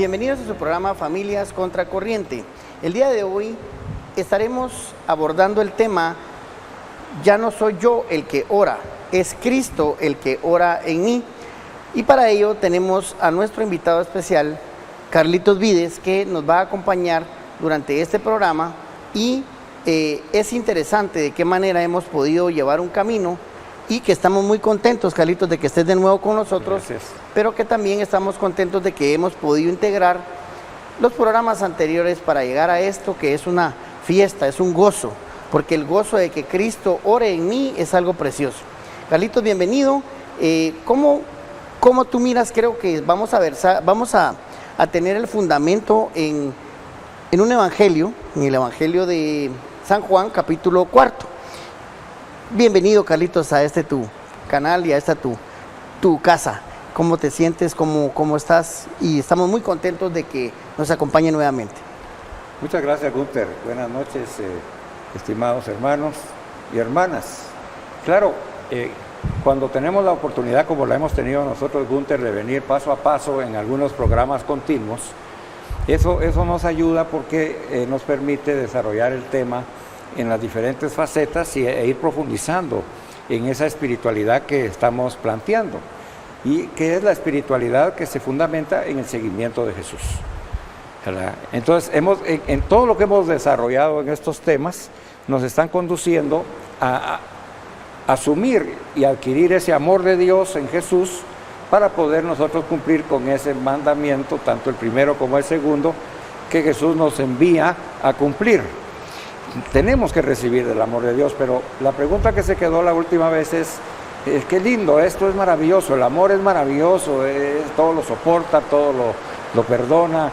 Bienvenidos a su programa Familias Contracorriente. El día de hoy estaremos abordando el tema "Ya no soy yo el que ora, es Cristo el que ora en mí". Y para ello tenemos a nuestro invitado especial, Carlitos Vides, que nos va a acompañar durante este programa y es interesante de qué manera hemos podido llevar un camino y que estamos muy contentos, Carlitos, de que estés de nuevo con nosotros. Gracias. Pero que también estamos contentos de que hemos podido integrar los programas anteriores para llegar a esto que es una fiesta, es un gozo, porque el gozo de que Cristo ore en mí es algo precioso. Carlitos, bienvenido. ¿Cómo tú miras? Creo que vamos a tener el fundamento en un evangelio, en el evangelio de San Juan, capítulo 4. Bienvenido, Carlitos, a este tu canal y a esta tu casa. ¿Cómo te sientes? ¿Cómo estás? Y estamos muy contentos de que nos acompañe nuevamente. Muchas gracias, Gunter. Buenas noches, estimados hermanos y hermanas. Claro, cuando tenemos la oportunidad, como la hemos tenido nosotros, Gunter, de venir paso a paso en algunos programas continuos, eso nos ayuda porque nos permite desarrollar el tema en las diferentes facetas e ir profundizando en esa espiritualidad que estamos planteando, y que es la espiritualidad que se fundamenta en el seguimiento de Jesús, ¿verdad? Entonces, en todo lo que hemos desarrollado en estos temas, nos están conduciendo a asumir y adquirir ese amor de Dios en Jesús para poder nosotros cumplir con ese mandamiento, tanto el primero como el segundo, que Jesús nos envía a cumplir. Tenemos que recibir el amor de Dios, pero la pregunta que se quedó la última vez es qué lindo, esto es maravilloso, el amor es maravilloso, todo lo soporta, todo lo perdona,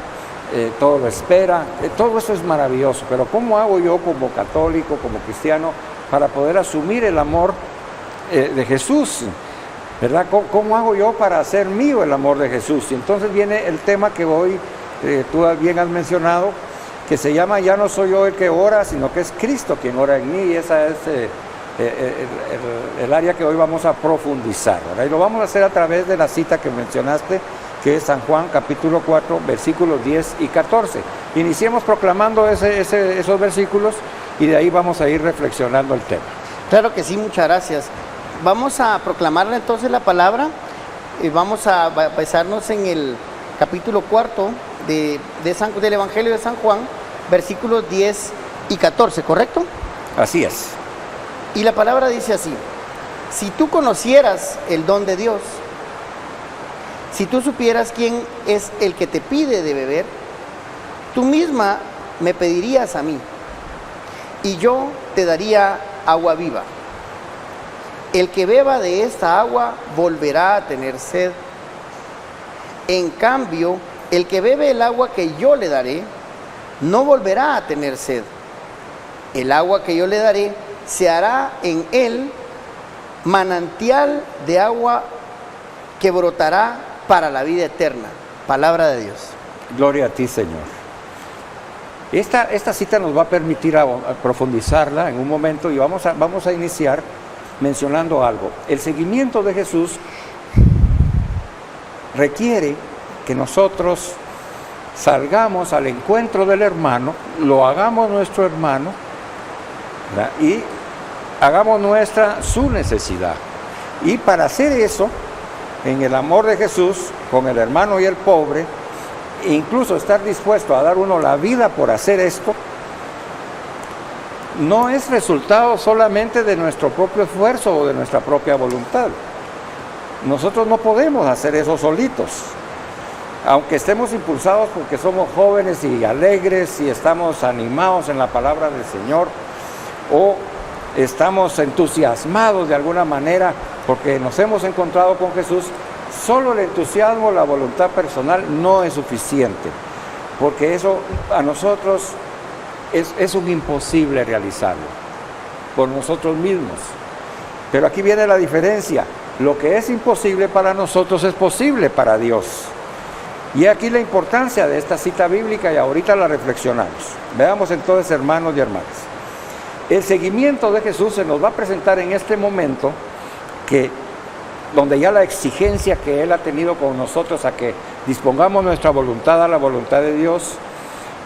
todo lo espera, todo eso es maravilloso, pero ¿cómo hago yo como católico, como cristiano, para poder asumir el amor de Jesús? ¿Verdad? ¿Cómo hago yo para hacer mío el amor de Jesús? Y entonces viene el tema que hoy tú bien has mencionado, que se llama "Ya no soy yo el que ora, sino que es Cristo quien ora en mí", y esa es el área que hoy vamos a profundizar, ¿verdad? Y lo vamos a hacer a través de la cita que mencionaste, que es San Juan capítulo 4, versículos 10 y 14. Iniciemos proclamando esos versículos y de ahí vamos a ir reflexionando el tema. Claro que sí, muchas gracias. Vamos a proclamarle entonces la palabra y vamos a basarnos en el capítulo 4 del Evangelio de San Juan, versículos 10 y 14, ¿correcto? Así es. Y la palabra dice así: si tú conocieras el don de Dios, si tú supieras quién es el que te pide de beber, tú misma me pedirías a mí, y yo te daría agua viva. El que beba de esta agua volverá a tener sed. En cambio, el que bebe el agua que yo le daré, no volverá a tener sed. El agua que yo le daré se hará en él manantial de agua que brotará para la vida eterna. Palabra de Dios. Gloria a ti, Señor. Esta cita nos va a permitir a profundizarla en un momento, y vamos a iniciar mencionando algo. El seguimiento de Jesús requiere que nosotros salgamos al encuentro del hermano, lo hagamos nuestro hermano, ¿verdad? Y hagamos nuestra su necesidad. Y para hacer eso, en el amor de Jesús, con el hermano y el pobre, incluso estar dispuesto a dar uno la vida por hacer esto, no es resultado solamente de nuestro propio esfuerzo o de nuestra propia voluntad. Nosotros no podemos hacer eso solitos. Aunque estemos impulsados porque somos jóvenes y alegres y estamos animados en la palabra del Señor, o estamos entusiasmados de alguna manera porque nos hemos encontrado con Jesús, solo el entusiasmo, la voluntad personal no es suficiente, porque eso a nosotros es un imposible realizarlo por nosotros mismos. Pero aquí viene la diferencia: lo que es imposible para nosotros es posible para Dios. Y aquí la importancia de esta cita bíblica, y ahorita la reflexionamos. Veamos entonces, hermanos y hermanas, el seguimiento de Jesús se nos va a presentar en este momento, que donde ya la exigencia que Él ha tenido con nosotros a que dispongamos nuestra voluntad a la voluntad de Dios,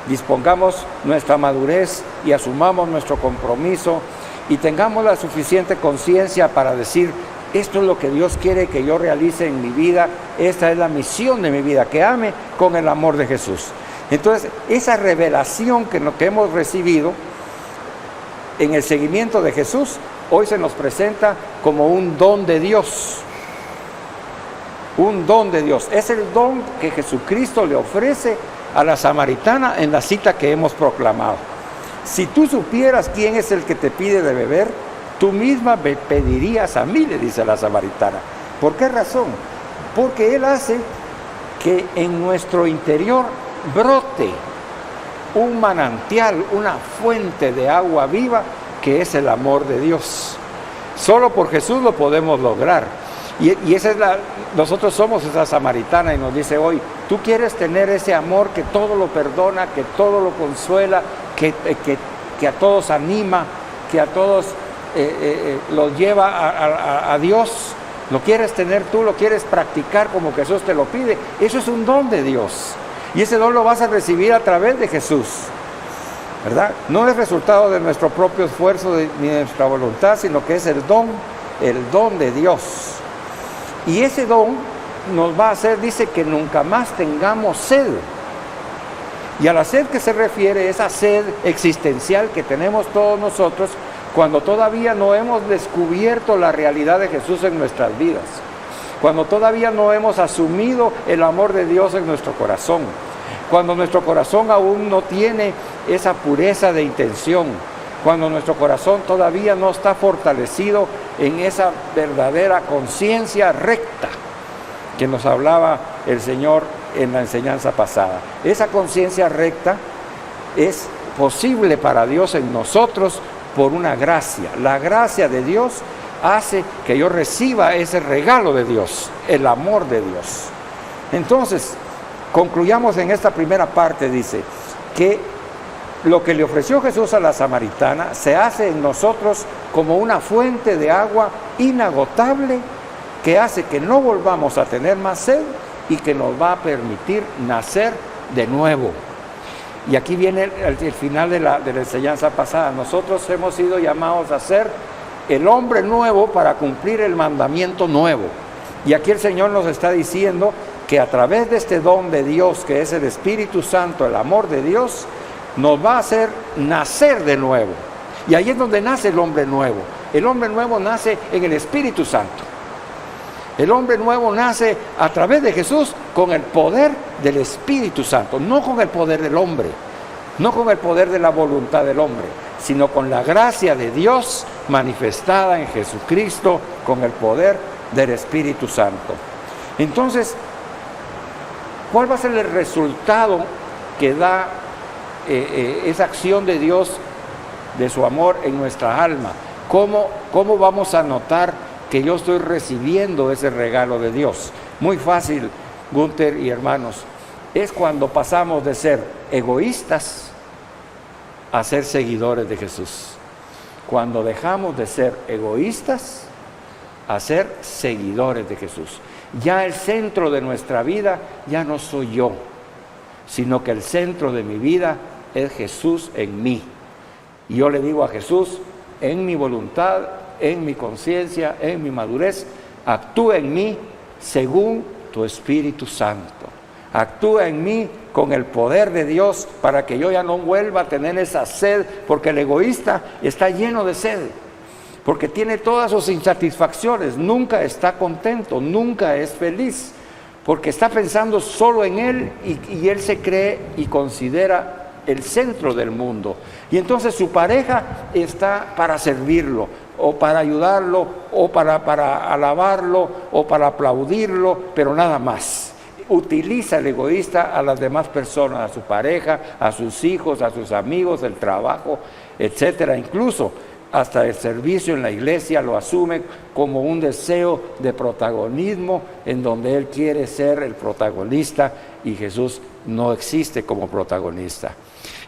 dispongamos nuestra madurez y asumamos nuestro compromiso y tengamos la suficiente conciencia para decir, esto es lo que Dios quiere que yo realice en mi vida, esta es la misión de mi vida, que ame con el amor de Jesús. Entonces, esa revelación que hemos recibido en el seguimiento de Jesús, hoy se nos presenta como un don de Dios. Un don de Dios. Es el don que Jesucristo le ofrece a la samaritana en la cita que hemos proclamado. Si tú supieras quién es el que te pide de beber, tú misma me pedirías a mí, le dice la samaritana. ¿Por qué razón? Porque Él hace que en nuestro interior brote un manantial, una fuente de agua viva que es el amor de Dios. Solo por Jesús lo podemos lograr. Y esa es nosotros somos esa samaritana y nos dice hoy, tú quieres tener ese amor que todo lo perdona, que todo lo consuela, que a todos anima, que a todos los lleva a Dios. Lo quieres tener tú, lo quieres practicar como Jesús te lo pide. Eso es un don de Dios. Y ese don lo vas a recibir a través de Jesús, ¿verdad? No es resultado de nuestro propio esfuerzo ni de nuestra voluntad, sino que es el don de Dios. Y ese don nos va a hacer, dice, que nunca más tengamos sed. Y a la sed que se refiere, esa sed existencial que tenemos todos nosotros cuando todavía no hemos descubierto la realidad de Jesús en nuestras vidas, cuando todavía no hemos asumido el amor de Dios en nuestro corazón, cuando nuestro corazón aún no tiene esa pureza de intención, cuando nuestro corazón todavía no está fortalecido en esa verdadera conciencia recta que nos hablaba el Señor en la enseñanza pasada. Esa conciencia recta es posible para Dios en nosotros por una gracia. La gracia de Dios hace que yo reciba ese regalo de Dios, el amor de Dios. Entonces, concluyamos en esta primera parte, dice, que lo que le ofreció Jesús a la samaritana se hace en nosotros como una fuente de agua inagotable que hace que no volvamos a tener más sed y que nos va a permitir nacer de nuevo. Y aquí viene el final de la enseñanza pasada. Nosotros hemos sido llamados a ser el hombre nuevo para cumplir el mandamiento nuevo. Y aquí el Señor nos está diciendo que a través de este don de Dios, que es el Espíritu Santo, el amor de Dios, nos va a hacer nacer de nuevo. Y ahí es donde nace el hombre nuevo. El hombre nuevo nace en el Espíritu Santo. El hombre nuevo nace a través de Jesús con el poder del Espíritu Santo, no con el poder del hombre, no con el poder de la voluntad del hombre, sino con la gracia de Dios manifestada en Jesucristo, con el poder del Espíritu Santo. Entonces, ¿cuál va a ser el resultado que da esa acción de Dios, de su amor en nuestra alma? ¿Cómo vamos a notar que yo estoy recibiendo ese regalo de Dios? Muy fácil, Gunther y hermanos, es cuando pasamos de ser egoístas a ser seguidores de Jesús. Cuando dejamos de ser egoístas a ser seguidores de Jesús. Ya el centro de nuestra vida ya no soy yo, sino que el centro de mi vida es Jesús en mí. Y yo le digo a Jesús, en mi voluntad, en mi conciencia, en mi madurez, actúa en mí según tu Espíritu Santo. Actúa en mí con el poder de Dios para que yo ya no vuelva a tener esa sed, porque el egoísta está lleno de sed, porque tiene todas sus insatisfacciones, nunca está contento, nunca es feliz, porque está pensando solo en él y él se cree y considera el centro del mundo. Y entonces su pareja está para servirlo, o para ayudarlo, o para alabarlo, o para aplaudirlo, pero nada más. Utiliza el egoísta a las demás personas, a su pareja, a sus hijos, a sus amigos, el trabajo, etcétera. Incluso hasta el servicio en la iglesia lo asume como un deseo de protagonismo, en donde él quiere ser el protagonista y Jesús no existe como protagonista.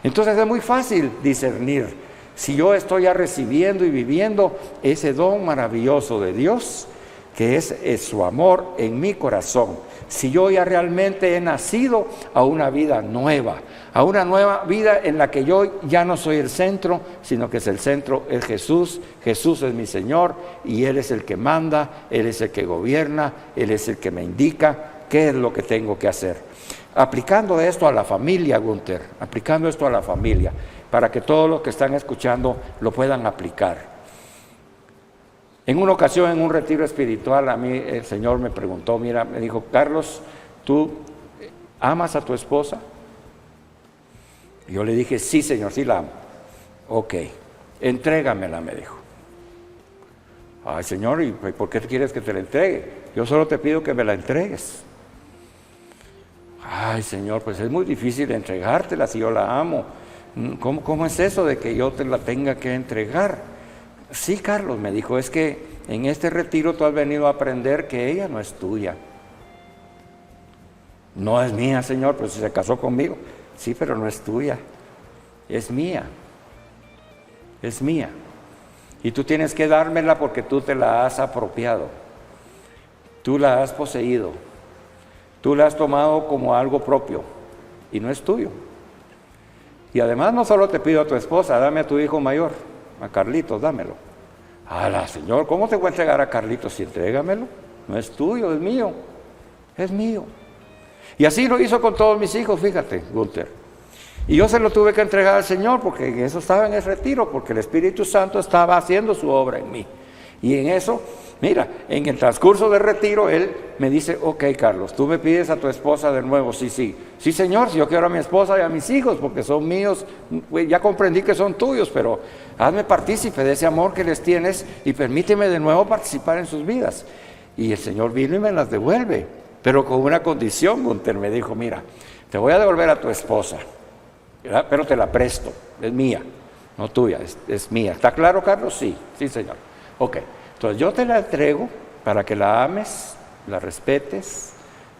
Entonces es muy fácil discernir si yo estoy ya recibiendo y viviendo ese don maravilloso de Dios, que es su amor en mi corazón. Si yo ya realmente he nacido a una vida nueva, a una nueva vida en la que yo ya no soy el centro, sino que el centro es Jesús. Jesús es mi Señor y Él es el que manda, Él es el que gobierna, Él es el que me indica qué es lo que tengo que hacer. Aplicando esto a la familia, Gunther, aplicando esto a la familia, para que todos los que están escuchando lo puedan aplicar. En una ocasión, en un retiro espiritual, a mí el Señor me preguntó, mira, me dijo, Carlos, ¿tú amas a tu esposa? Y yo le dije, sí, Señor, sí la amo. Ok, entrégamela, me dijo. Ay, Señor, ¿y por qué quieres que te la entregue? Yo solo te pido que me la entregues. Ay, Señor, pues es muy difícil entregártela si yo la amo. ¿Cómo es eso de que yo te la tenga que entregar? Sí, Carlos, me dijo, es que en este retiro tú has venido a aprender que ella no es tuya. No es mía, Señor, pues si se casó conmigo. Sí, pero no es tuya, es mía. Es mía. Y tú tienes que dármela porque tú te la has apropiado. Tú la has poseído. Tú la has tomado como algo propio y no es tuyo. Y además no solo te pido a tu esposa, dame a tu hijo mayor, a Carlitos, dámelo. ¡Hala, Señor! ¿Cómo te voy a entregar a Carlitos? Si entrégamelo. No es tuyo, es mío. Es mío. Y así lo hizo con todos mis hijos, fíjate, Gunther. Y yo se lo tuve que entregar al Señor porque en eso estaba en el retiro, porque el Espíritu Santo estaba haciendo su obra en mí. Y en eso, mira, en el transcurso del retiro, Él me dice, ok, Carlos, tú me pides a tu esposa de nuevo. Sí, sí. Sí, Señor, si yo quiero a mi esposa y a mis hijos, porque son míos, ya comprendí que son tuyos, pero hazme partícipe de ese amor que les tienes y permíteme de nuevo participar en sus vidas. Y el Señor vino y me las devuelve, pero con una condición. Gunther me dijo, mira, te voy a devolver a tu esposa, ¿verdad? Pero te la presto, es mía, no tuya, es mía. ¿Está claro, Carlos? Sí, sí, Señor. Ok, entonces yo te la entrego para que la ames, la respetes,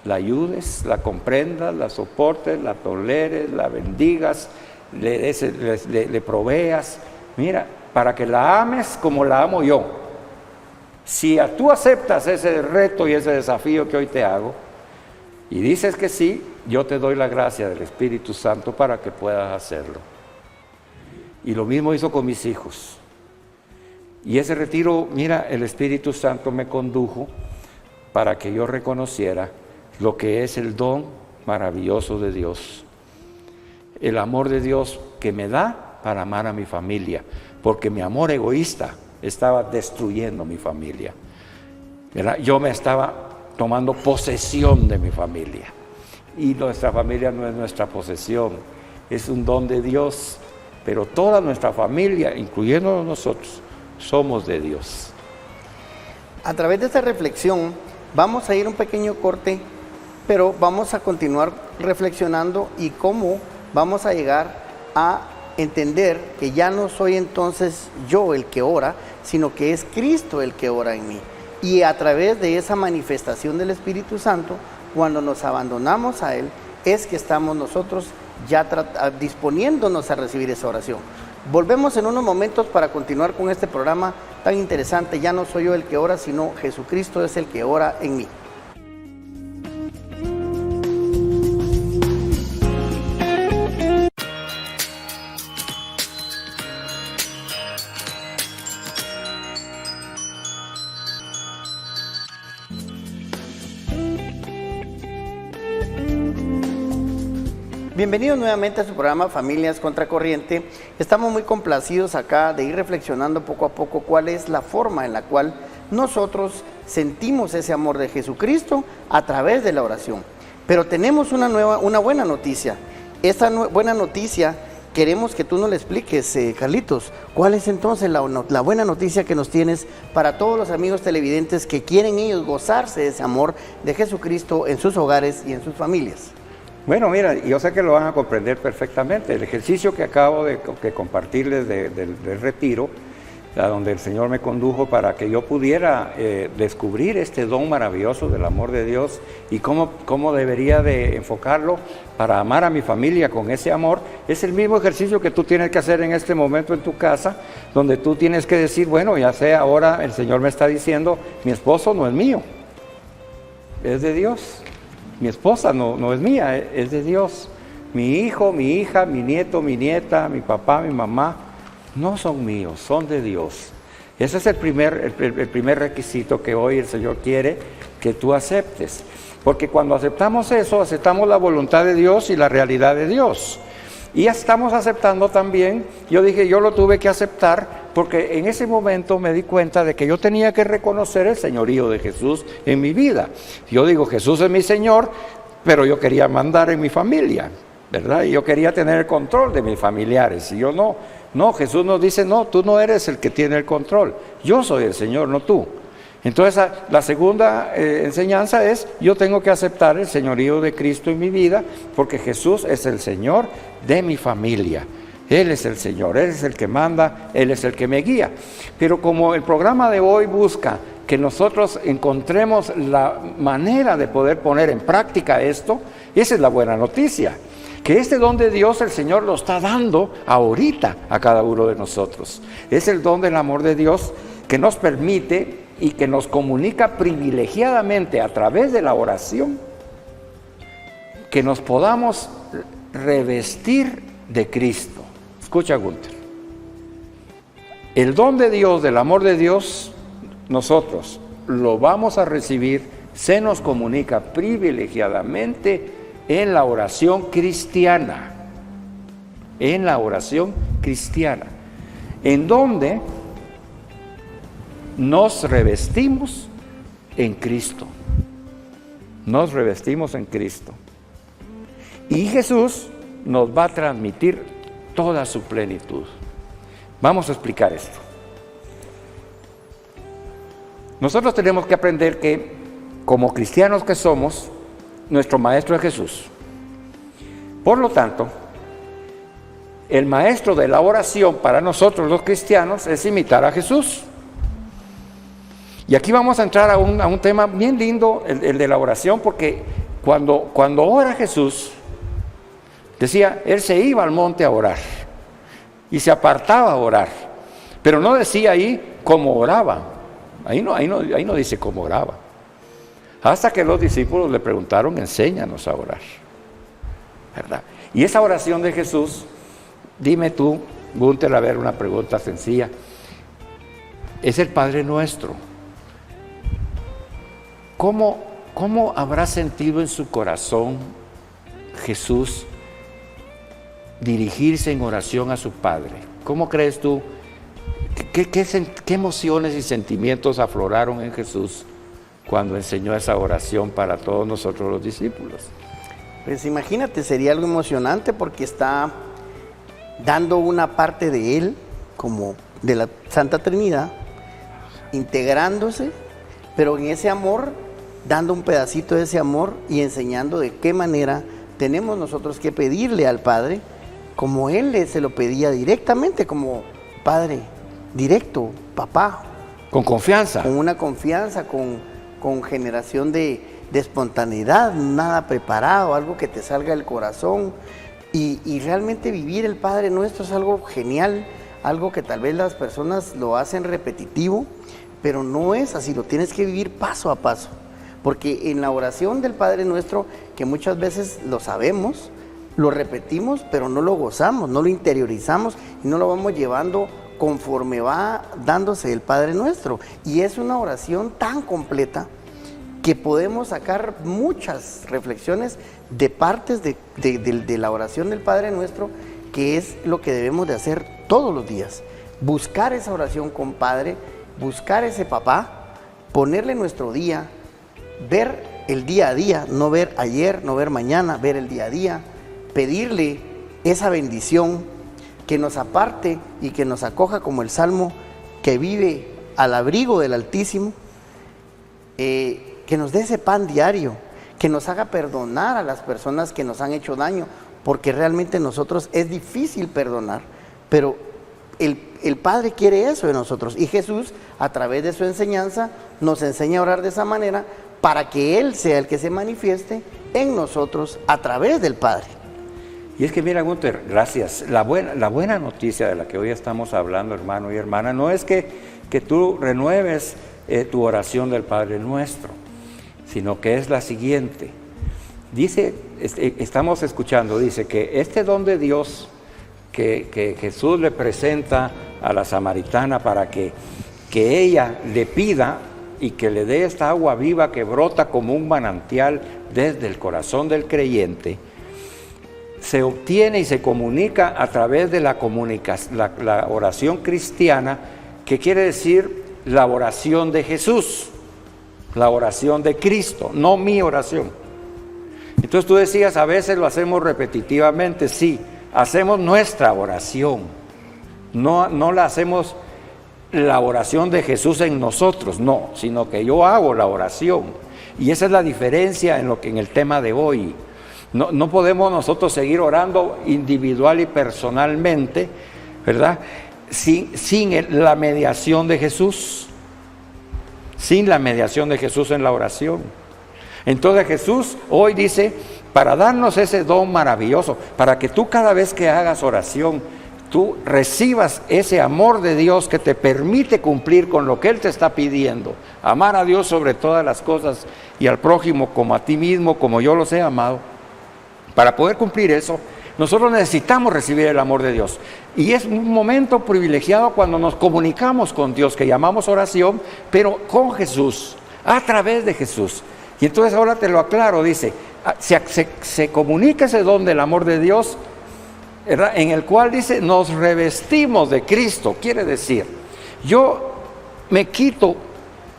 la ayudes, la comprendas, la soportes, la toleres, la bendigas, le proveas. Mira, para que la ames como la amo yo. Si tú aceptas ese reto y ese desafío que hoy te hago y dices que sí, yo te doy la gracia del Espíritu Santo para que puedas hacerlo. Y lo mismo hizo con mis hijos. Y ese retiro, mira, el Espíritu Santo me condujo para que yo reconociera lo que es el don maravilloso de Dios. El amor de Dios que me da para amar a mi familia, porque mi amor egoísta estaba destruyendo mi familia, ¿verdad? Yo me estaba tomando posesión de mi familia. Y nuestra familia no es nuestra posesión, es un don de Dios, pero toda nuestra familia, incluyendo nosotros, somos de Dios. A través de esta reflexión vamos a ir un pequeño corte, pero vamos a continuar reflexionando y cómo vamos a llegar a entender que ya no soy entonces yo el que ora, sino que es Cristo el que ora en mí. Y a través de esa manifestación del Espíritu Santo, cuando nos abandonamos a Él, es que estamos nosotros ya disponiéndonos a recibir esa oración. Volvemos en unos momentos para continuar con este programa tan interesante. Ya no soy yo el que ora, sino Jesucristo es el que ora en mí. Bienvenidos nuevamente a su programa Familias Contracorriente. Estamos muy complacidos acá de ir reflexionando poco a poco cuál es la forma en la cual nosotros sentimos ese amor de Jesucristo a través de la oración. Pero tenemos una buena noticia. Esta buena noticia queremos que tú nos la expliques, Carlitos. ¿Cuál es entonces la buena noticia que nos tienes para todos los amigos televidentes que quieren ellos gozarse de ese amor de Jesucristo en sus hogares y en sus familias? Bueno, mira, yo sé que lo van a comprender perfectamente. El ejercicio que acabo de compartirles del retiro a donde el Señor me condujo para que yo pudiera descubrir este don maravilloso del amor de Dios y cómo debería de enfocarlo para amar a mi familia con ese amor. Es el mismo ejercicio que tú tienes que hacer en este momento en tu casa, donde tú tienes que decir, bueno, ya sé, ahora el Señor me está diciendo, mi esposo no es mío, es de Dios. Mi esposa no es mía, es de Dios. Mi hijo, mi hija, mi nieto, mi nieta, mi papá, mi mamá, no son míos, son de Dios. Ese es el primer requisito que hoy el Señor quiere que tú aceptes. Porque cuando aceptamos eso, aceptamos la voluntad de Dios y la realidad de Dios. Y estamos aceptando también, yo dije, yo lo tuve que aceptar porque en ese momento me di cuenta de que yo tenía que reconocer el señorío de Jesús en mi vida. Yo digo, Jesús es mi Señor, pero yo quería mandar en mi familia, ¿verdad? Y yo quería tener el control de mis familiares. Y yo no, Jesús nos dice, no, tú no eres el que tiene el control, yo soy el Señor, no tú. Entonces la segunda enseñanza es, yo tengo que aceptar el señorío de Cristo en mi vida, porque Jesús es el Señor de mi familia. Él es el Señor, Él es el que manda, Él es el que me guía. Pero como el programa de hoy busca que nosotros encontremos la manera de poder poner en práctica esto, esa es la buena noticia. Que este don de Dios el Señor lo está dando ahorita a cada uno de nosotros. Es el don del amor de Dios que nos permite y que nos comunica privilegiadamente a través de la oración, que nos podamos revestir de Cristo. Escucha, Gunther. El don de Dios, del amor de Dios, nosotros lo vamos a recibir, se nos comunica privilegiadamente en la oración cristiana. En la oración cristiana. En donde nos revestimos en Cristo. Nos revestimos en Cristo. Y Jesús nos va a transmitir toda su plenitud. Vamos a explicar esto. Nosotros tenemos que aprender que, como cristianos que somos, nuestro maestro es Jesús. Por lo tanto, el maestro de la oración para nosotros los cristianos es imitar a Jesús. Y aquí vamos a entrar a un tema bien lindo, el de la oración, porque cuando ora Jesús, decía, Él se iba al monte a orar y se apartaba a orar, pero no decía ahí cómo oraba, ahí no dice cómo oraba, hasta que los discípulos le preguntaron, enséñanos a orar, ¿verdad? Y esa oración de Jesús, dime tú, Gunther, a ver, una pregunta sencilla, es el Padre Nuestro. ¿Cómo habrá sentido en su corazón Jesús dirigirse en oración a su Padre? ¿Cómo crees tú? ¿Qué emociones y sentimientos afloraron en Jesús cuando enseñó esa oración para todos nosotros los discípulos? Pues imagínate, sería algo emocionante porque está dando una parte de Él, como de la Santa Trinidad, integrándose, pero en ese amor, dando un pedacito de ese amor y enseñando de qué manera tenemos nosotros que pedirle al Padre, como Él se lo pedía directamente, como Padre directo, papá. Con confianza. Con una confianza, con generación de espontaneidad, nada preparado, algo que te salga del corazón. Y realmente vivir el Padre Nuestro es algo genial, algo que tal vez las personas lo hacen repetitivo, pero no es así, lo tienes que vivir paso a paso. Porque en la oración del Padre Nuestro, que muchas veces lo sabemos, lo repetimos, pero no lo gozamos, no lo interiorizamos y no lo vamos llevando conforme va dándose el Padre Nuestro. Y es una oración tan completa que podemos sacar muchas reflexiones de partes de la oración del Padre Nuestro, que es lo que debemos de hacer todos los días. Buscar esa oración con Padre, buscar ese papá, ponerle nuestro día, ver el día a día, no ver ayer, no ver mañana, ver el día a día, pedirle esa bendición que nos aparte y que nos acoja como el Salmo que vive al abrigo del Altísimo, que nos dé ese pan diario, que nos haga perdonar a las personas que nos han hecho daño, porque realmente nosotros es difícil perdonar, pero el Padre quiere eso de nosotros. Y Jesús, a través de su enseñanza, nos enseña a orar de esa manera para que Él sea el que se manifieste en nosotros a través del Padre. Y es que mira, Gunther, gracias. La buena noticia de la que hoy estamos hablando, hermano y hermana, no es que tú renueves tu oración del Padre Nuestro, sino que es la siguiente. Dice, estamos escuchando, dice que este don de Dios que Jesús le presenta a la samaritana para que ella le pida y que le dé esta agua viva que brota como un manantial desde el corazón del creyente, se obtiene y se comunica a través de la oración cristiana, que quiere decir la oración de Jesús, la oración de Cristo, no mi oración. Entonces tú decías, a veces lo hacemos repetitivamente, sí, hacemos nuestra oración, no la hacemos la oración de Jesús en nosotros, no, sino que yo hago la oración. Y esa es la diferencia en el tema de hoy. No podemos nosotros seguir orando individual y personalmente, ¿verdad? Sin la mediación de Jesús, sin la mediación de Jesús en la oración. Entonces Jesús hoy dice, para darnos ese don maravilloso, para que tú cada vez que hagas oración, tú recibas ese amor de Dios que te permite cumplir con lo que Él te está pidiendo, amar a Dios sobre todas las cosas y al prójimo como a ti mismo, como yo los he amado. Para poder cumplir eso, nosotros necesitamos recibir el amor de Dios. Y es un momento privilegiado cuando nos comunicamos con Dios, que llamamos oración, pero con Jesús, a través de Jesús. Y entonces ahora te lo aclaro, dice, se comunica ese don del amor de Dios, ¿verdad? En el cual dice, nos revestimos de Cristo. Quiere decir, yo me quito,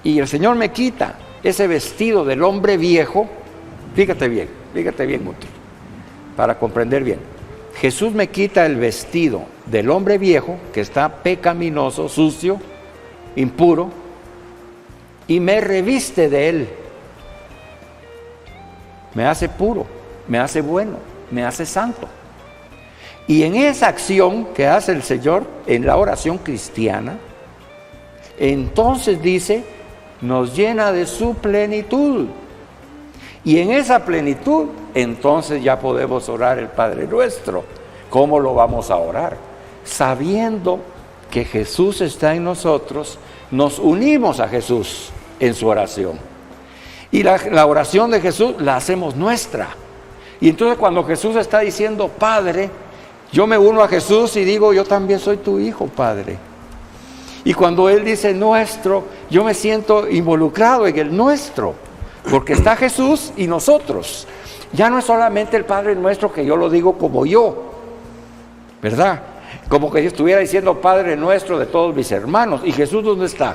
y el Señor me quita ese vestido del hombre viejo. Fíjate bien, Guti, para comprender bien. Jesús me quita el vestido del hombre viejo, que está pecaminoso, sucio, impuro, y me reviste de Él. Me hace puro, me hace bueno, me hace santo. Y en esa acción que hace el Señor en la oración cristiana, entonces dice, nos llena de su plenitud. Y en esa plenitud, entonces ya podemos orar el Padre Nuestro. ¿Cómo lo vamos a orar? Sabiendo que Jesús está en nosotros, nos unimos a Jesús en su oración. Y la oración de Jesús la hacemos nuestra. Y entonces cuando Jesús está diciendo, Padre, yo me uno a Jesús y digo, yo también soy tu hijo, Padre. Y cuando Él dice nuestro, yo me siento involucrado en el nuestro. Porque está Jesús y nosotros. Ya no es solamente el Padre Nuestro que yo lo digo como yo, ¿verdad? Como que yo estuviera diciendo Padre Nuestro de todos mis hermanos. ¿Y Jesús dónde está?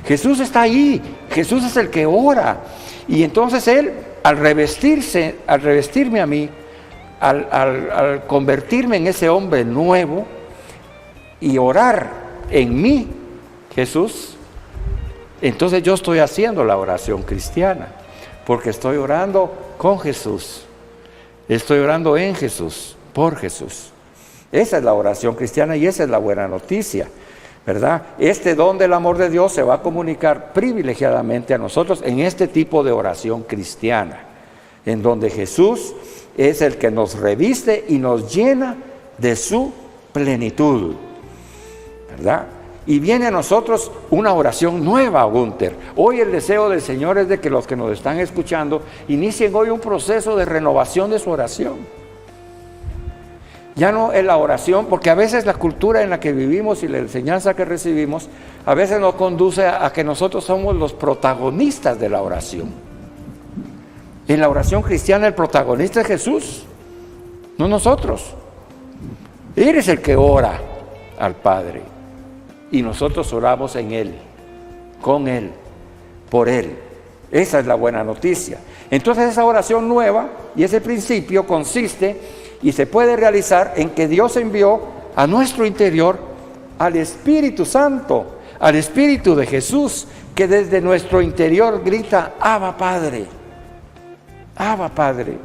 Jesús está ahí. Jesús es el que ora. Y entonces Él, al revestirme a mí, al convertirme en ese hombre nuevo y orar en mí, Jesús, entonces yo estoy haciendo la oración cristiana, porque estoy orando con Jesús, estoy orando en Jesús, por Jesús. Esa es la oración cristiana y esa es la buena noticia, ¿verdad? Este don del amor de Dios se va a comunicar privilegiadamente a nosotros en este tipo de oración cristiana, en donde Jesús es el que nos reviste y nos llena de su plenitud, ¿verdad? Y viene a nosotros una oración nueva, Gunther. Hoy el deseo del Señor es de que los que nos están escuchando inicien hoy un proceso de renovación de su oración. Ya no es la oración, porque a veces la cultura en la que vivimos y la enseñanza que recibimos, a veces nos conduce a que nosotros somos los protagonistas de la oración. En la oración cristiana el protagonista es Jesús, no nosotros. Él es el que ora al Padre. Y nosotros oramos en Él, con Él, por Él. Esa es la buena noticia. Entonces esa oración nueva y ese principio consiste y se puede realizar en que Dios envió a nuestro interior al Espíritu Santo, al Espíritu de Jesús, que desde nuestro interior grita, Abba Padre, Abba Padre.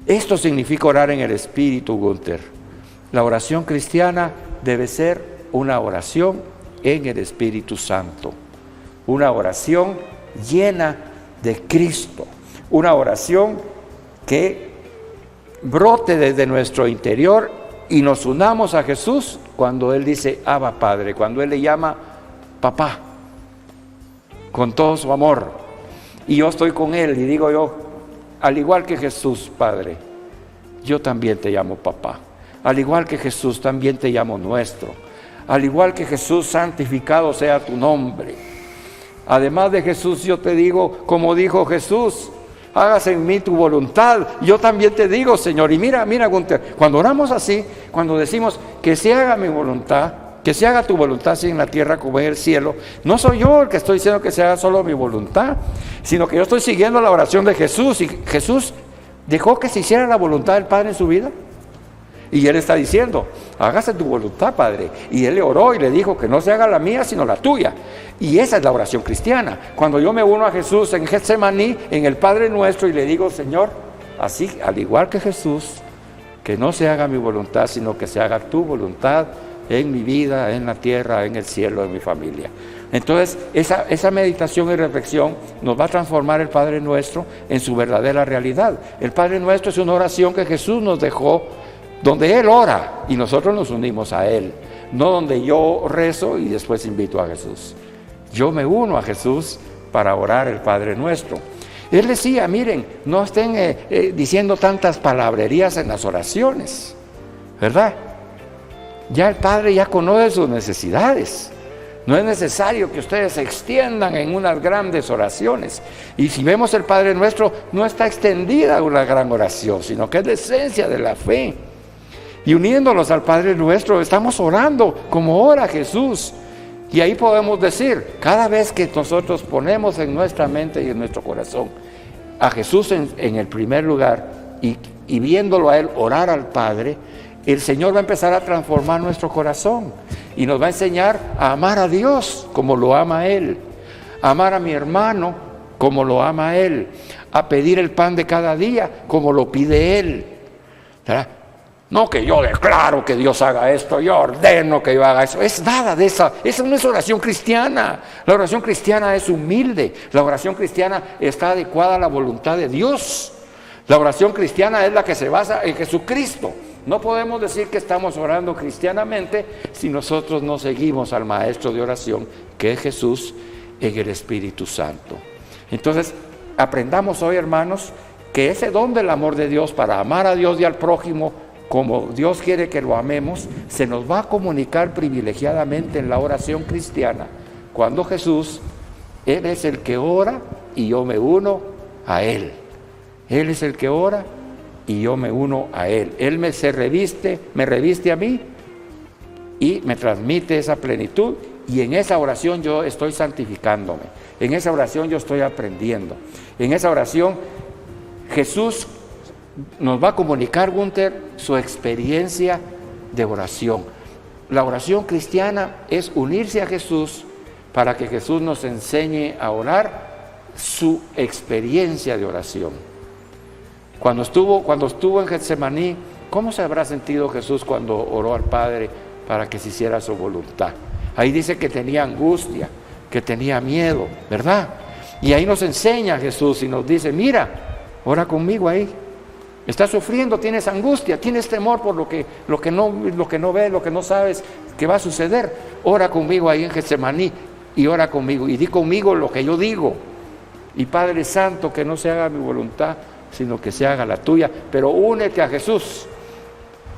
Esto significa orar en el Espíritu, Gunther. La oración cristiana debe ser una oración en el Espíritu Santo, una oración llena de Cristo, una oración que brote desde nuestro interior y nos unamos a Jesús cuando Él dice Abba Padre, cuando Él le llama papá, con todo su amor. Y yo estoy con Él y digo yo, al igual que Jesús, Padre, yo también te llamo papá. Al igual que Jesús, también te llamo nuestro. Al igual que Jesús, santificado sea tu nombre. Además de Jesús, yo te digo, como dijo Jesús, hágase en mí tu voluntad. Yo también te digo, Señor. Y mira, Gunther, cuando oramos así, cuando decimos que se haga mi voluntad, que se haga tu voluntad así en la tierra como en el cielo, no soy yo el que estoy diciendo que se haga solo mi voluntad, sino que yo estoy siguiendo la oración de Jesús. Y Jesús dejó que se hiciera la voluntad del Padre en su vida. Y Él está diciendo, hágase tu voluntad, Padre. Y Él le oró y le dijo que no se haga la mía, sino la tuya. Y esa es la oración cristiana. Cuando yo me uno a Jesús en Getsemaní, en el Padre Nuestro, y le digo, Señor, así, al igual que Jesús, que no se haga mi voluntad, sino que se haga tu voluntad en mi vida, en la tierra, en el cielo, en mi familia. Entonces, esa meditación y reflexión nos va a transformar el Padre Nuestro en su verdadera realidad. El Padre Nuestro es una oración que Jesús nos dejó, donde Él ora y nosotros nos unimos a Él, no donde yo rezo y después invito a Jesús. Yo me uno a Jesús para orar el Padre Nuestro. Él decía, miren, no estén diciendo tantas palabrerías en las oraciones, ¿verdad? Ya el Padre ya conoce sus necesidades. No es necesario que ustedes se extiendan en unas grandes oraciones. Y si vemos el Padre Nuestro, no está extendida una gran oración, sino que es la esencia de la fe. Y uniéndolos al Padre Nuestro, estamos orando como ora Jesús. Y ahí podemos decir, cada vez que nosotros ponemos en nuestra mente y en nuestro corazón a Jesús en el primer lugar y viéndolo a Él orar al Padre, el Señor va a empezar a transformar nuestro corazón y nos va a enseñar a amar a Dios como lo ama Él, a amar a mi hermano como lo ama Él, a pedir el pan de cada día como lo pide Él, ¿verdad? No que yo declaro que Dios haga esto, yo ordeno que yo haga eso. Es nada de esa no es oración cristiana. La oración cristiana es humilde. La oración cristiana está adecuada a la voluntad de Dios. La oración cristiana es la que se basa en Jesucristo. No podemos decir que estamos orando cristianamente si nosotros no seguimos al maestro de oración, que es Jesús, en el Espíritu Santo. Entonces, aprendamos hoy, hermanos, que ese don del amor de Dios para amar a Dios y al prójimo como Dios quiere que lo amemos, se nos va a comunicar privilegiadamente en la oración cristiana. Cuando Jesús, Él es el que ora y yo me uno a Él. Él es el que ora y yo me uno a Él. Él me reviste a mí y me transmite esa plenitud. Y en esa oración yo estoy santificándome. En esa oración yo estoy aprendiendo. En esa oración Jesús nos va a comunicar, Gunther, su experiencia de oración. La oración cristiana es unirse a Jesús para que Jesús nos enseñe a orar su experiencia de oración. Cuando estuvo en Getsemaní, ¿cómo se habrá sentido Jesús cuando oró al Padre para que se hiciera su voluntad? Ahí dice que tenía angustia, que tenía miedo, ¿verdad? Y ahí nos enseña Jesús y nos dice, mira, ora conmigo ahí. Estás sufriendo, tienes angustia, tienes temor por lo que no ves, lo que no sabes que va a suceder. Ora conmigo ahí en Getsemaní y ora conmigo y di conmigo lo que yo digo. Y Padre Santo, que no se haga mi voluntad, sino que se haga la tuya. Pero únete a Jesús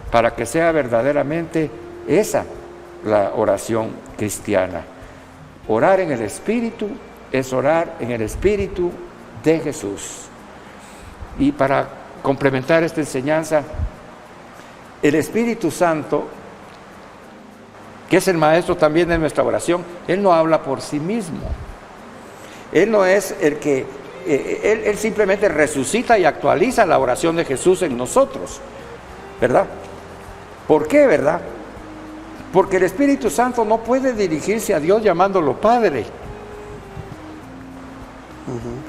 para que sea verdaderamente esa la oración cristiana. Orar en el Espíritu es orar en el Espíritu de Jesús. Y para complementar esta enseñanza, el Espíritu Santo, que es el maestro también de nuestra oración, Él no habla por sí mismo. Él no es el que, Él simplemente resucita y actualiza la oración de Jesús en nosotros, ¿verdad? ¿Por qué, verdad? Porque el Espíritu Santo no puede dirigirse a Dios llamándolo Padre.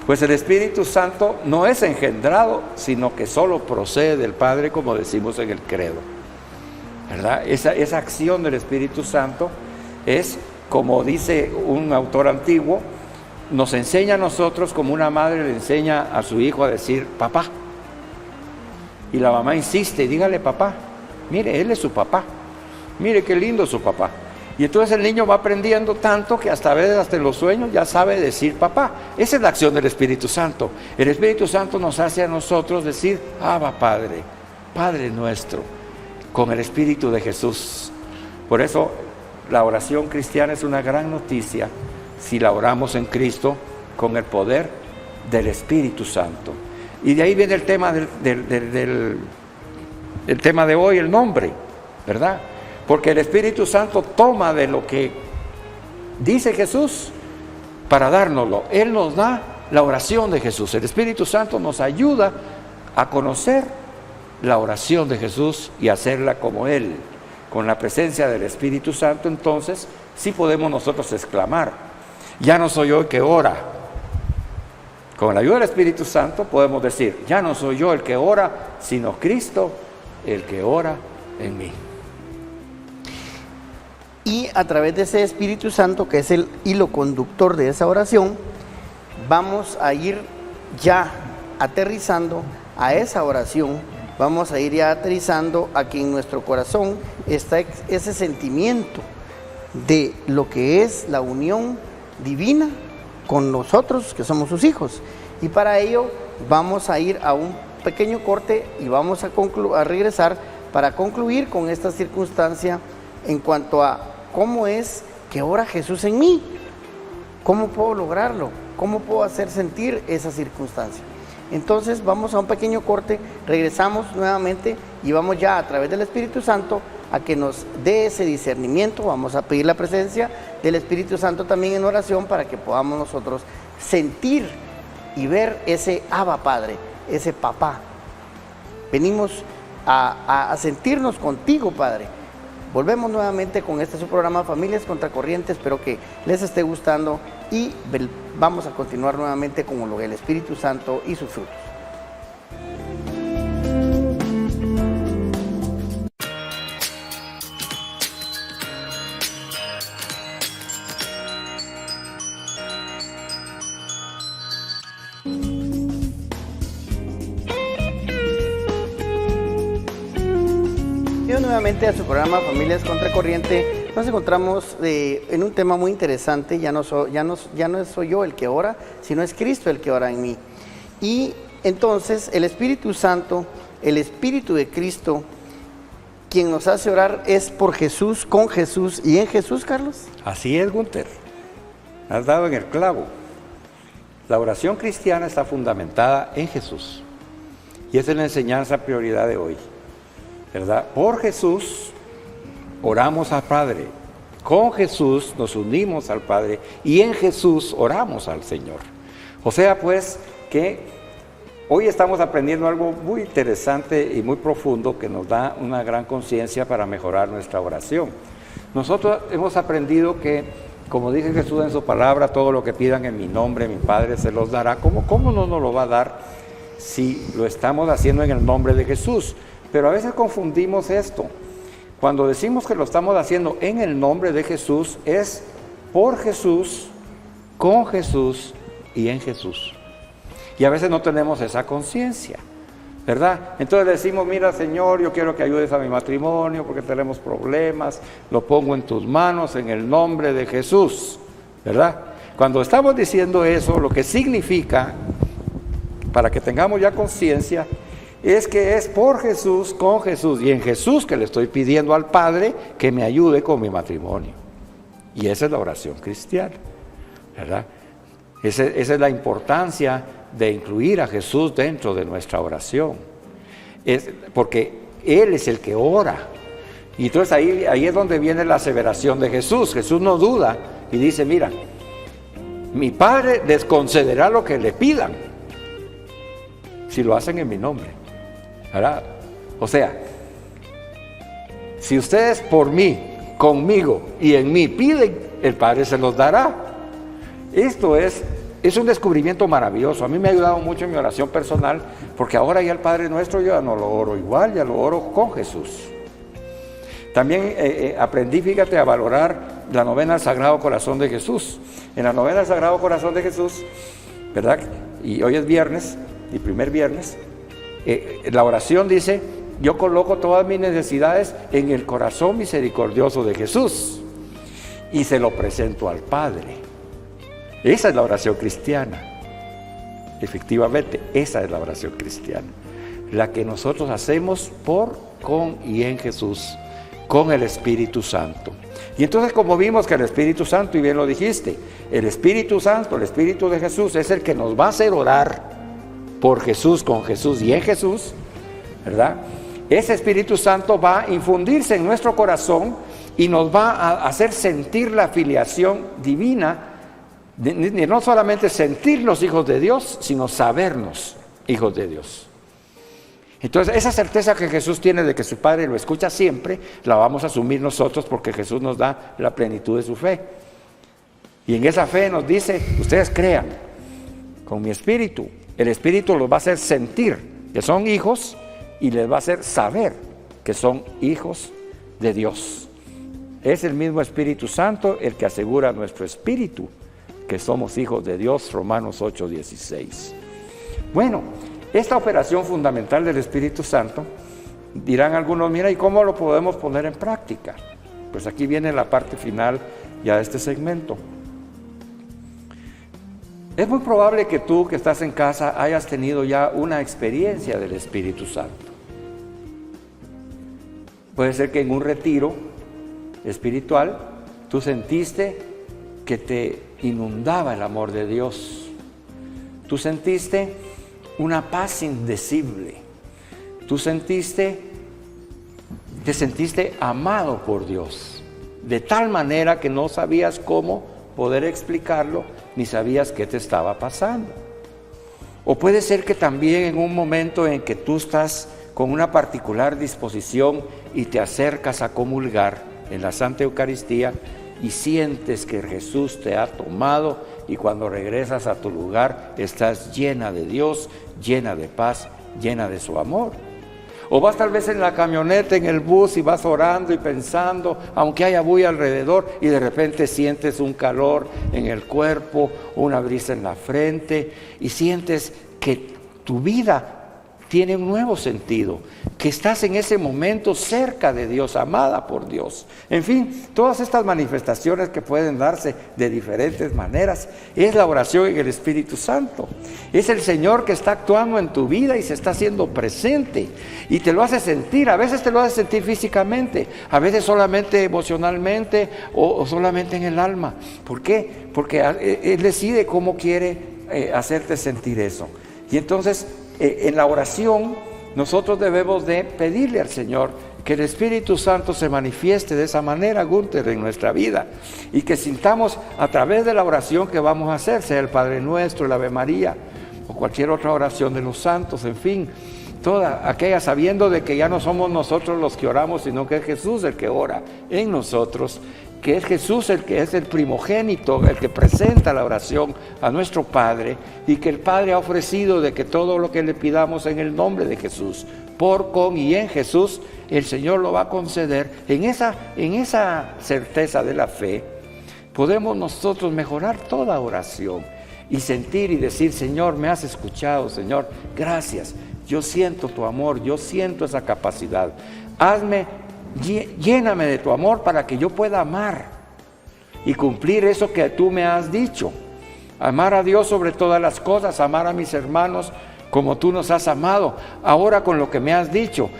Pues el Espíritu Santo no es engendrado, sino que solo procede del Padre, como decimos en el credo. ¿verdad? Esa acción del Espíritu Santo es, como dice un autor antiguo, nos enseña a nosotros como una madre le enseña a su hijo a decir papá. Y la mamá insiste, dígale papá, mire, él es su papá, mire qué lindo su papá. Y entonces el niño va aprendiendo tanto que hasta a veces, hasta en los sueños, ya sabe decir papá. Esa es la acción del Espíritu Santo. El Espíritu Santo nos hace a nosotros decir, Abba Padre, Padre nuestro, con el Espíritu de Jesús. Por eso la oración cristiana es una gran noticia si la oramos en Cristo con el poder del Espíritu Santo. Y de ahí viene el tema el tema de hoy, el nombre, ¿verdad? Porque el Espíritu Santo toma de lo que dice Jesús para dárnoslo. Él nos da la oración de Jesús. El Espíritu Santo nos ayuda a conocer la oración de Jesús y hacerla como Él. Con la presencia del Espíritu Santo, entonces, sí podemos nosotros exclamar, ya no soy yo el que ora. Con la ayuda del Espíritu Santo podemos decir, ya no soy yo el que ora, sino Cristo el que ora en mí. Y a través de ese Espíritu Santo, que es el hilo conductor de esa oración, vamos a ir ya aterrizando a esa oración, vamos a ir ya aterrizando a que en nuestro corazón está ese sentimiento de lo que es la unión divina con nosotros que somos sus hijos. Y para ello vamos a ir a un pequeño corte y vamos a regresar para concluir con esta circunstancia en cuanto a cómo es que ora Jesús en mí, cómo puedo lograrlo, cómo puedo hacer sentir esa circunstancia. Entonces vamos a un pequeño corte, regresamos nuevamente y vamos ya a través del Espíritu Santo a que nos dé ese discernimiento. Vamos a pedir la presencia del Espíritu Santo también en oración para que podamos nosotros sentir y ver ese Abba Padre, ese papá. Venimos a sentirnos contigo, Padre. Volvemos nuevamente con este su programa Familias Contracorriente. Espero que les esté gustando y vamos a continuar nuevamente con lo del Espíritu Santo y sus frutos. Nuevamente a su programa Familias Contracorriente. Nos encontramos en un tema muy interesante. Ya no soy yo el que ora, sino es Cristo el que ora en mí. Y entonces el Espíritu Santo, el Espíritu de Cristo, quien nos hace orar es por Jesús, con Jesús y en Jesús, Carlos. Así es, Gunter. Has dado en el clavo. La oración cristiana está fundamentada en Jesús. Y esa es la enseñanza prioridad de hoy, ¿verdad? Por Jesús oramos al Padre, con Jesús nos unimos al Padre y en Jesús oramos al Señor. O sea pues que hoy estamos aprendiendo algo muy interesante y muy profundo que nos da una gran conciencia para mejorar nuestra oración. Nosotros hemos aprendido que, como dice Jesús en su palabra, todo lo que pidan en mi nombre, mi Padre se los dará. ¿Cómo no nos lo va a dar si lo estamos haciendo en el nombre de Jesús? Pero a veces confundimos esto. Cuando decimos que lo estamos haciendo en el nombre de Jesús, es por Jesús, con Jesús y en Jesús. Y a veces no tenemos esa conciencia, ¿verdad? Entonces decimos, mira Señor, yo quiero que ayudes a mi matrimonio porque tenemos problemas, lo pongo en tus manos en el nombre de Jesús, ¿verdad? Cuando estamos diciendo eso, lo que significa, para que tengamos ya conciencia, es que es por Jesús, con Jesús y en Jesús que le estoy pidiendo al Padre que me ayude con mi matrimonio. Y esa es la oración cristiana, ¿verdad? Esa es la importancia de incluir a Jesús dentro de nuestra oración. Porque Él es el que ora. Y entonces ahí es donde viene la aseveración de Jesús. Jesús no duda y dice, mira, mi Padre les concederá lo que le pidan si lo hacen en mi nombre, ¿verdad? O sea, si ustedes por mí, conmigo y en mí piden, el Padre se los dará. Esto es un descubrimiento maravilloso. A mí me ha ayudado mucho en mi oración personal, porque ahora ya el Padre Nuestro yo ya no lo oro igual, ya lo oro con Jesús. También aprendí, fíjate, a valorar la novena al Sagrado Corazón de Jesús. En la novena al Sagrado Corazón de Jesús, ¿verdad? Y hoy es viernes, y primer viernes, la oración dice: yo coloco todas mis necesidades en el corazón misericordioso de Jesús y se lo presento al Padre. Esa es la oración cristiana. Efectivamente, esa es la oración cristiana, la que nosotros hacemos por, con y en Jesús, con el Espíritu Santo. Y entonces, como vimos que el Espíritu Santo, y bien lo dijiste, el Espíritu Santo, el Espíritu de Jesús, es el que nos va a hacer orar por Jesús, con Jesús y en Jesús, ¿verdad? Ese Espíritu Santo va a infundirse en nuestro corazón y nos va a hacer sentir la filiación divina, de no solamente sentirnos hijos de Dios, sino sabernos hijos de Dios. Entonces, esa certeza que Jesús tiene de que su Padre lo escucha siempre, la vamos a asumir nosotros, porque Jesús nos da la plenitud de su fe. Y en esa fe nos dice: ustedes crean con mi Espíritu. El Espíritu los va a hacer sentir que son hijos y les va a hacer saber que son hijos de Dios. Es el mismo Espíritu Santo el que asegura a nuestro espíritu que somos hijos de Dios, Romanos 8:16. Bueno, esta operación fundamental del Espíritu Santo, dirán algunos: mira, ¿y cómo lo podemos poner en práctica? Pues aquí viene la parte final ya de este segmento. Es muy probable que tú, que estás en casa, hayas tenido ya una experiencia del Espíritu Santo. Puede ser que en un retiro espiritual tú sentiste que te inundaba el amor de Dios. Tú sentiste una paz indecible. Tú te sentiste amado por Dios, de tal manera que no sabías cómo poder explicarlo, ni sabías qué te estaba pasando. O puede ser que también en un momento en que tú estás con una particular disposición y te acercas a comulgar en la Santa Eucaristía y sientes que Jesús te ha tomado, y cuando regresas a tu lugar estás llena de Dios, llena de paz, llena de su amor. O vas tal vez en la camioneta, en el bus, y vas orando y pensando, aunque haya bulla alrededor, y de repente sientes un calor en el cuerpo, una brisa en la frente, y sientes que tu vida tiene un nuevo sentido, que estás en ese momento cerca de Dios, amada por Dios. En fin, todas estas manifestaciones que pueden darse de diferentes maneras, es la oración en el Espíritu Santo. Es el Señor que está actuando en tu vida y se está haciendo presente, y te lo hace sentir. A veces te lo hace sentir físicamente, a veces solamente emocionalmente, o solamente en el alma. ¿Por qué? Porque Él decide cómo quiere hacerte sentir eso. Y entonces, en la oración, nosotros debemos de pedirle al Señor que el Espíritu Santo se manifieste de esa manera, Gunther, en nuestra vida, y que sintamos a través de la oración que vamos a hacer, sea el Padre Nuestro, el Ave María, o cualquier otra oración de los santos, en fin, toda aquella, sabiendo de que ya no somos nosotros los que oramos, sino que es Jesús el que ora en nosotros, que es Jesús el que es el primogénito, el que presenta la oración a nuestro Padre, y que el Padre ha ofrecido de que todo lo que le pidamos en el nombre de Jesús, por, con y en Jesús, el Señor lo va a conceder. En esa certeza de la fe, podemos nosotros mejorar toda oración y sentir y decir: Señor, me has escuchado, Señor, gracias, yo siento tu amor, yo siento esa capacidad, lléname de tu amor para que yo pueda amar y cumplir eso que tú me has dicho. Amar a Dios sobre todas las cosas, amar a mis hermanos como tú nos has amado. Ahora, con lo que me has dicho,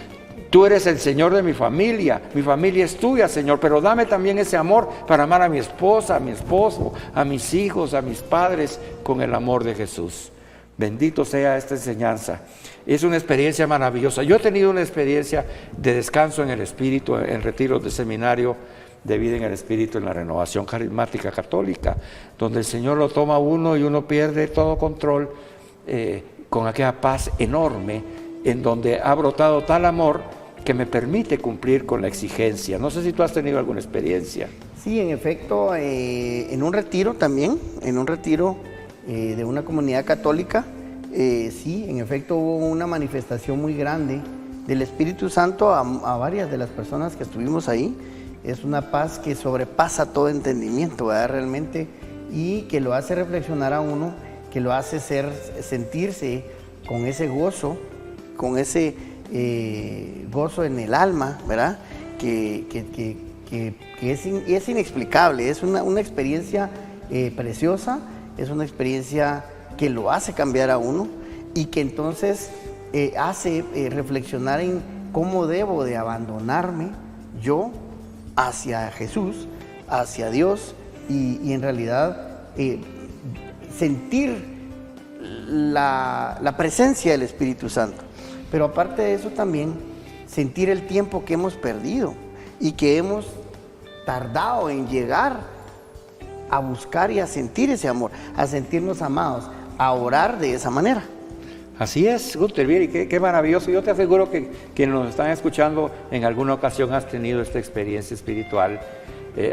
tú eres el Señor de mi familia es tuya, Señor, pero dame también ese amor para amar a mi esposa, a mi esposo, a mis hijos, a mis padres, con el amor de Jesús. Bendito sea esta enseñanza. Es una experiencia maravillosa. Yo he tenido una experiencia de descanso en el Espíritu, en retiros de seminario de vida en el Espíritu, en la Renovación Carismática Católica, donde el Señor lo toma a uno y uno pierde todo control, con aquella paz enorme, en donde ha brotado tal amor que me permite cumplir con la exigencia. No sé si tú has tenido alguna experiencia. Sí, en efecto, en un retiro también, en un retiro de una comunidad católica, sí, en efecto hubo una manifestación muy grande del Espíritu Santo a varias de las personas que estuvimos ahí. Es una paz que sobrepasa todo entendimiento, ¿verdad? Realmente, y que lo hace reflexionar a uno, que lo hace sentirse con ese gozo, con ese gozo en el alma, ¿verdad? Que es inexplicable, es una experiencia preciosa, es una experiencia que lo hace cambiar a uno y que entonces hace reflexionar en cómo debo de abandonarme yo hacia Jesús, hacia Dios y en realidad sentir la presencia del Espíritu Santo. Pero aparte de eso también sentir el tiempo que hemos perdido y que hemos tardado en llegar a buscar y a sentir ese amor, a sentirnos amados, a orar de esa manera. Así es, Gunter, y qué maravilloso. Yo te aseguro que quienes nos están escuchando en alguna ocasión has tenido esta experiencia espiritual.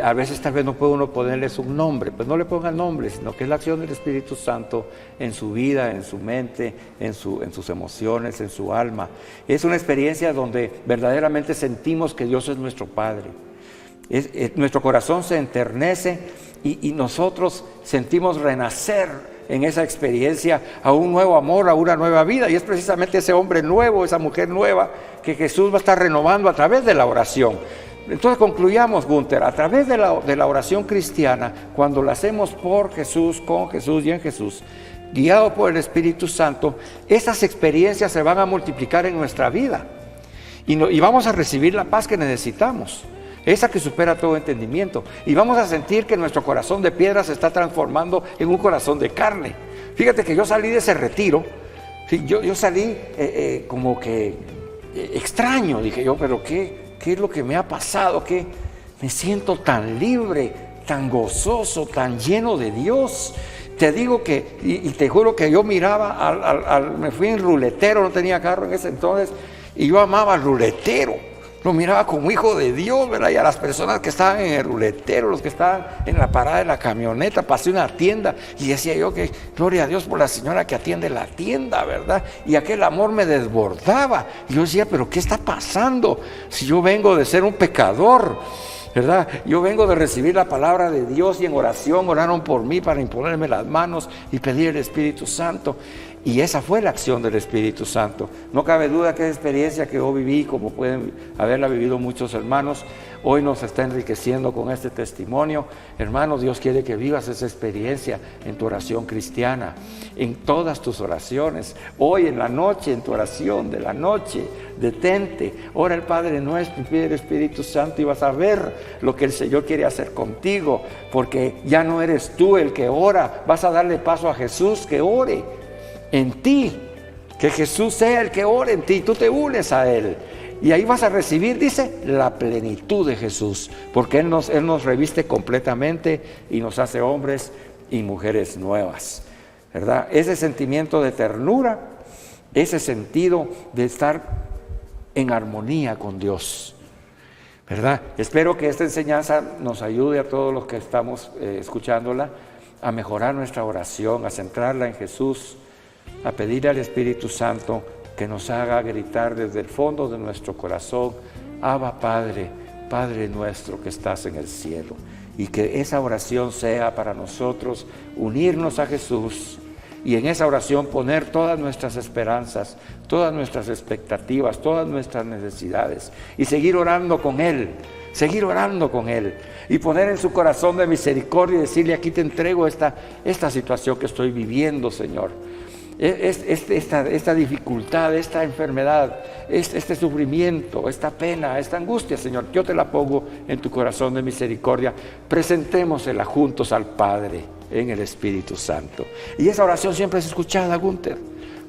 A veces tal vez no puede uno ponerles un nombre, pues no le pongan nombre, sino que es la acción del Espíritu Santo en su vida, en su mente, en sus emociones, en su alma. Es una experiencia donde verdaderamente sentimos que Dios es nuestro Padre. Nuestro corazón se enternece y nosotros sentimos renacer en esa experiencia a un nuevo amor, a una nueva vida. Y es precisamente ese hombre nuevo, esa mujer nueva que Jesús va a estar renovando a través de la oración. Entonces concluyamos, Gunter, a través de la oración cristiana, cuando la hacemos por Jesús, con Jesús y en Jesús, guiado por el Espíritu Santo, esas experiencias se van a multiplicar en nuestra vida y vamos a recibir la paz que necesitamos, esa que supera todo entendimiento, y vamos a sentir que nuestro corazón de piedra se está transformando en un corazón de carne. Fíjate que yo salí de ese retiro, yo salí como que extraño, dije yo, pero ¿qué es lo que me ha pasado? Que me siento tan libre, tan gozoso, tan lleno de Dios. Te digo que, y te juro que yo miraba, me fui en ruletero, no tenía carro en ese entonces, y yo amaba al ruletero. Lo miraba como hijo de Dios, ¿verdad? Y a las personas que estaban en el ruletero, los que estaban en la parada de la camioneta, pasé una tienda y decía yo que gloria a Dios por la señora que atiende la tienda, ¿verdad? Y aquel amor me desbordaba. Y yo decía, pero ¿qué está pasando? Si yo vengo de ser un pecador, ¿verdad? Yo vengo de recibir la palabra de Dios y en oración oraron por mí para imponerme las manos y pedir el Espíritu Santo. Y esa fue la acción del Espíritu Santo. No cabe duda que esa experiencia que yo viví, como pueden haberla vivido muchos hermanos, hoy nos está enriqueciendo con este testimonio. Hermanos, Dios quiere que vivas esa experiencia en tu oración cristiana, en todas tus oraciones. Hoy en la noche, en tu oración de la noche, detente, ora el Padre Nuestro y pide el Espíritu Santo y vas a ver lo que el Señor quiere hacer contigo, porque ya no eres tú el que ora, vas a darle paso a Jesús que ore en ti, que Jesús sea el que ore en ti, tú te unes a Él y ahí vas a recibir, dice, la plenitud de Jesús, porque Él nos reviste completamente y nos hace hombres y mujeres nuevas, ¿verdad? Ese sentimiento de ternura, ese sentido de estar en armonía con Dios, ¿verdad? Espero que esta enseñanza nos ayude a todos los que estamos escuchándola a mejorar nuestra oración, a centrarla en Jesús, a pedir al Espíritu Santo que nos haga gritar desde el fondo de nuestro corazón, Abba Padre, Padre nuestro que estás en el cielo, y que esa oración sea para nosotros unirnos a Jesús y en esa oración poner todas nuestras esperanzas, todas nuestras expectativas, todas nuestras necesidades y seguir orando con Él y poner en su corazón de misericordia y decirle, aquí te entrego esta situación que estoy viviendo, Señor. Esta dificultad, esta enfermedad, este sufrimiento, esta pena, esta angustia, Señor, yo te la pongo en tu corazón de misericordia. Presentémosela juntos al Padre en el Espíritu Santo. Y esa oración siempre es escuchada, Gunter,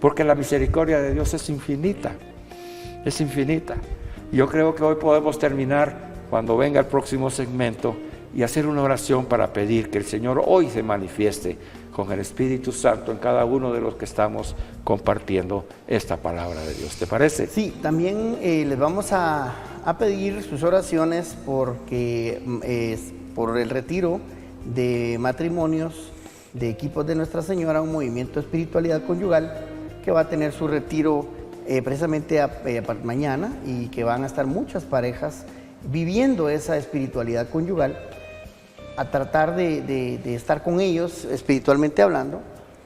porque la misericordia de Dios es infinita. Es infinita. Yo creo que hoy podemos terminar cuando venga el próximo segmento y hacer una oración para pedir que el Señor hoy se manifieste con el Espíritu Santo en cada uno de los que estamos compartiendo esta palabra de Dios. ¿Te parece? Sí, también les vamos a pedir sus oraciones porque por el retiro de matrimonios de equipos de Nuestra Señora, un movimiento de espiritualidad conyugal que va a tener su retiro precisamente mañana, y que van a estar muchas parejas viviendo esa espiritualidad conyugal, a tratar de estar con ellos espiritualmente hablando,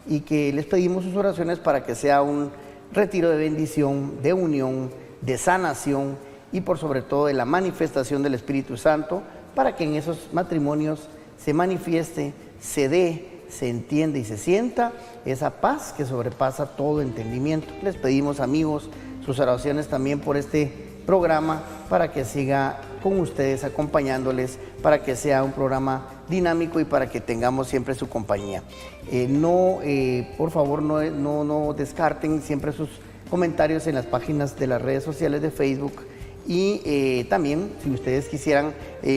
y que les pedimos sus oraciones para que sea un retiro de bendición, de unión, de sanación y por sobre todo de la manifestación del Espíritu Santo, para que en esos matrimonios se manifieste, se dé, se entienda y se sienta esa paz que sobrepasa todo entendimiento. Les pedimos, amigos, sus oraciones también por este programa, para que siga con ustedes acompañándoles, para que sea un programa dinámico y para que tengamos siempre su compañía. Por favor, no descarten siempre sus comentarios en las páginas de las redes sociales de Facebook, y también si ustedes quisieran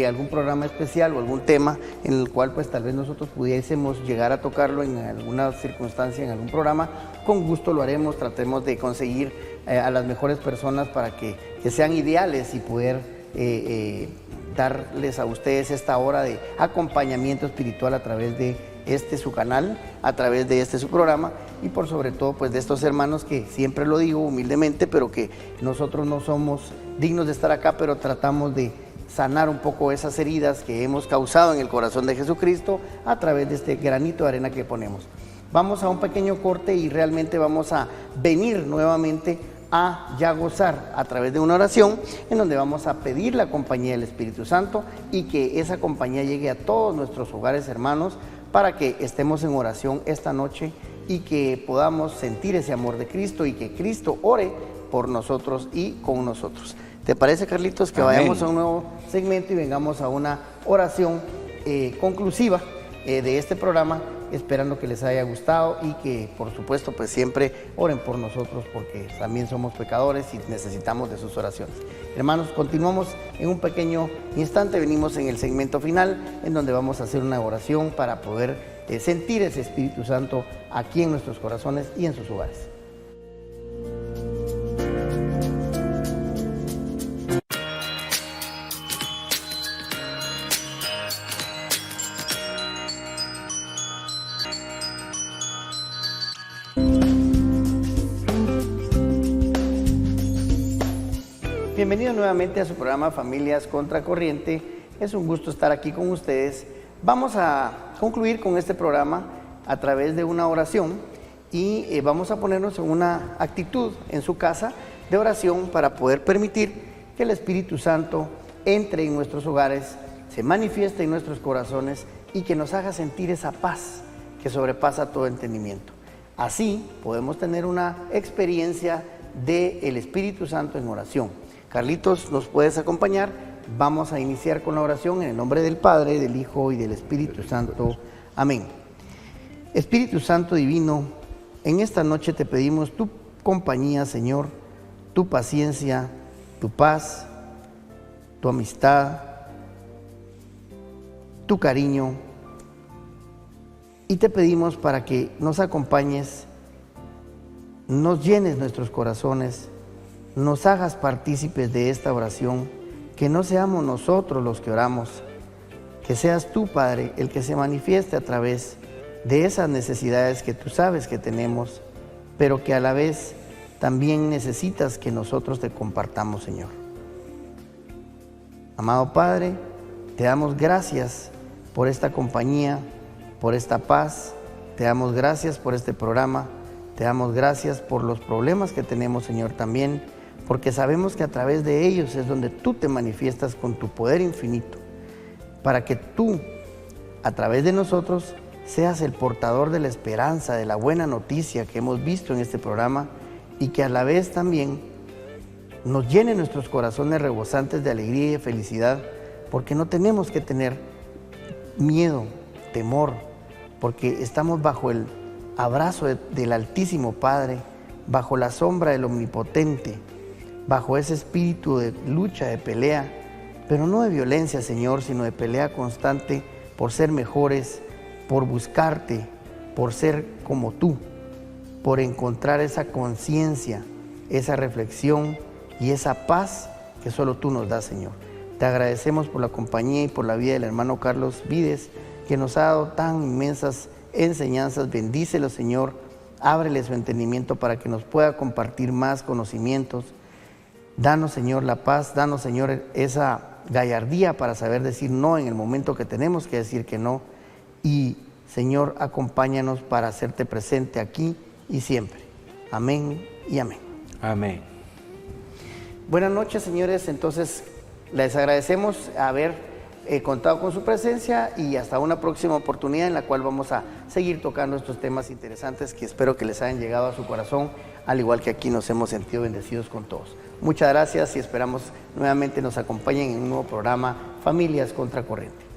algún programa especial o algún tema en el cual pues tal vez nosotros pudiésemos llegar a tocarlo en alguna circunstancia, en algún programa, con gusto lo haremos. Tratemos de conseguir a las mejores personas para que sean ideales y poder darles a ustedes esta hora de acompañamiento espiritual a través de su canal, a través de su programa, y por sobre todo pues de estos hermanos que siempre lo digo humildemente, pero que nosotros no somos dignos de estar acá, pero tratamos de sanar un poco esas heridas que hemos causado en el corazón de Jesucristo a través de este granito de arena que ponemos. Vamos a un pequeño corte y realmente vamos a venir nuevamente a ya gozar a través de una oración en donde vamos a pedir la compañía del Espíritu Santo, y que esa compañía llegue a todos nuestros hogares, hermanos, para que estemos en oración esta noche y que podamos sentir ese amor de Cristo y que Cristo ore por nosotros y con nosotros. ¿Te parece, Carlitos, que Amén. vayamos a un nuevo segmento y vengamos a una oración conclusiva de este programa, esperando que les haya gustado y que por supuesto pues siempre oren por nosotros, porque también somos pecadores y necesitamos de sus oraciones. Hermanos, continuamos en un pequeño instante, venimos en el segmento final en donde vamos a hacer una oración para poder sentir ese Espíritu Santo aquí en nuestros corazones y en sus hogares. Bienvenidos nuevamente a su programa Familias Contracorriente. Es un gusto estar aquí con ustedes. Vamos a concluir con este programa a través de una oración, y vamos a ponernos en una actitud en su casa de oración para poder permitir que el Espíritu Santo entre en nuestros hogares, se manifieste en nuestros corazones y que nos haga sentir esa paz que sobrepasa todo entendimiento. Así podemos tener una experiencia del Espíritu Santo en oración. Carlitos, ¿nos puedes acompañar? Vamos a iniciar con la oración en el nombre del Padre, del Hijo y del Espíritu Santo. Amén. Espíritu Santo divino, en esta noche te pedimos tu compañía, Señor, tu paciencia, tu paz, tu amistad, tu cariño, y te pedimos para que nos acompañes, nos llenes nuestros corazones, nos hagas partícipes de esta oración, que no seamos nosotros los que oramos, que seas tú, Padre, el que se manifieste a través de esas necesidades que tú sabes que tenemos, pero que a la vez también necesitas que nosotros te compartamos, Señor. Amado Padre, te damos gracias por esta compañía, por esta paz, te damos gracias por este programa, te damos gracias por los problemas que tenemos, Señor, también, porque sabemos que a través de ellos es donde tú te manifiestas con tu poder infinito, para que tú, a través de nosotros, seas el portador de la esperanza, de la buena noticia que hemos visto en este programa, y que a la vez también nos llene nuestros corazones rebosantes de alegría y de felicidad, porque no tenemos que tener miedo, temor, porque estamos bajo el abrazo del Altísimo Padre, bajo la sombra del Omnipotente, bajo ese espíritu de lucha, de pelea, pero no de violencia, Señor, sino de pelea constante por ser mejores, por buscarte, por ser como tú, por encontrar esa conciencia, esa reflexión y esa paz que solo tú nos das, Señor. Te agradecemos por la compañía y por la vida del hermano Carlos Vides, que nos ha dado tan inmensas enseñanzas. Bendícelo, Señor, ábrele su entendimiento para que nos pueda compartir más conocimientos. Danos, Señor, la paz, danos, Señor, esa gallardía para saber decir no en el momento que tenemos que decir que no. Y, Señor, acompáñanos para hacerte presente aquí y siempre. Amén y amén. Amén. Buenas noches, señores. Entonces, les agradecemos haber contado con su presencia y hasta una próxima oportunidad en la cual vamos a seguir tocando estos temas interesantes que espero que les hayan llegado a su corazón, al igual que aquí nos hemos sentido bendecidos con todos. Muchas gracias y esperamos nuevamente nos acompañen en un nuevo programa Familias Contracorriente.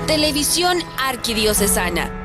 Televisión Arquidiocesana.